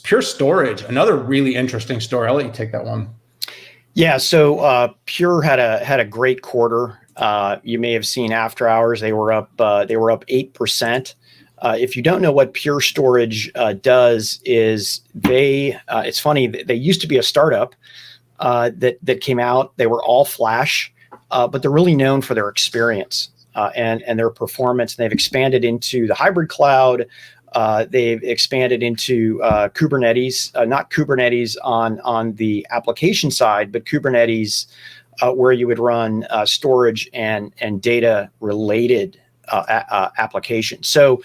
Pure Storage, another really interesting story. I'll let you take that one. Yeah, so Pure had a great quarter. You may have seen after hours; they were up 8%. If you don't know what Pure Storage does, is it's funny, they used to be a startup that came out. They were all flash, but they're really known for their experience and their performance. And they've expanded into the hybrid cloud. They've expanded into Kubernetes, not Kubernetes on the application side, but Kubernetes where you would run storage and data related applications. So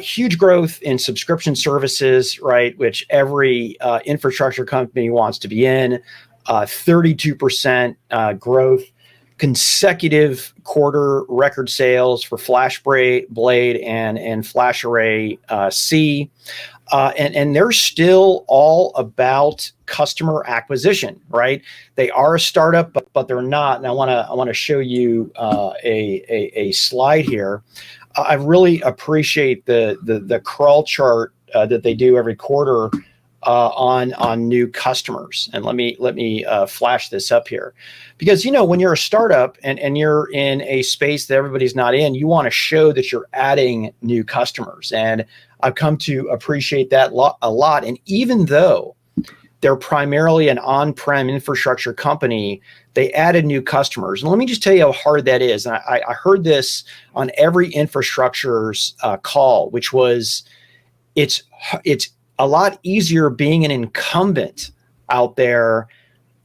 huge growth in subscription services, right? Which every infrastructure company wants to be in. 32% growth, consecutive quarter record sales for FlashBlade and FlashArray//C. And they're still all about customer acquisition, right? They are a startup, but they're not. And I want to show you a slide here. I really appreciate the crawl chart that they do every quarter on new customers. And let me flash this up here, because when you're a startup and you're in a space that everybody's not in, you want to show that you're adding new customers. And I've come to appreciate that a lot. And even though they're primarily an on-prem infrastructure company, they added new customers. And let me just tell you how hard that is. And I heard this on every infrastructure's call, which was it's a lot easier being an incumbent out there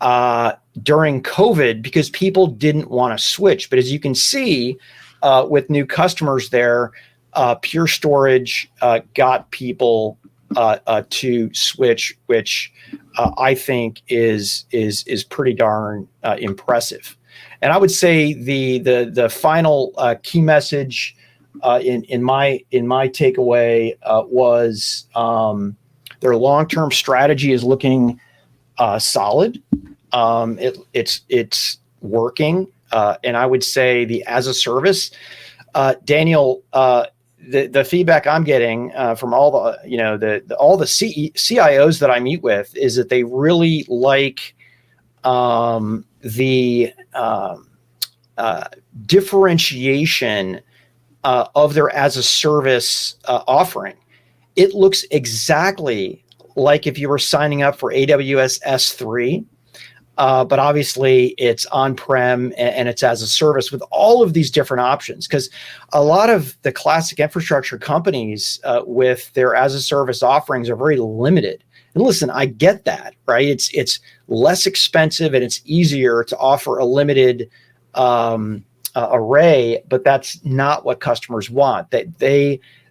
during COVID because people didn't want to switch. But as you can see with new customers there, Pure Storage got people to switch, which I think is pretty darn impressive. And I would say the final key message in my takeaway was their long-term strategy is looking solid. It's working, and I would say the as a service, Daniel. The feedback I'm getting from all the all the CIOs that I meet with is that they really like the differentiation of their as a service offering. It looks exactly like if you were signing up for AWS S3, but obviously it's on-prem and it's as a service with all of these different options. Because a lot of the classic infrastructure companies with their as a service offerings are very limited. And listen, I get that, right? It's less expensive and it's easier to offer a limited array, but that's not what customers want.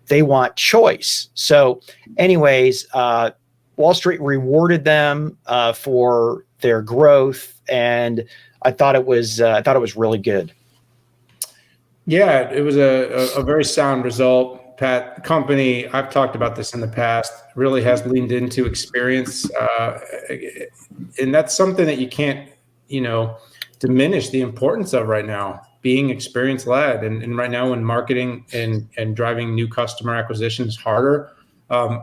They want choice. So anyways, Wall Street rewarded them for their growth, and I thought it was really good. Yeah, it was a very sound result, Pat. The company, I've talked about this in the past, really has leaned into experience, and that's something that you can't, diminish the importance of right now. Being experience led, and right now when marketing and driving new customer acquisition is harder,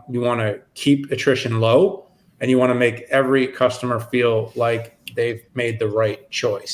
you want to keep attrition low, and you want to make every customer feel like they've made the right choice.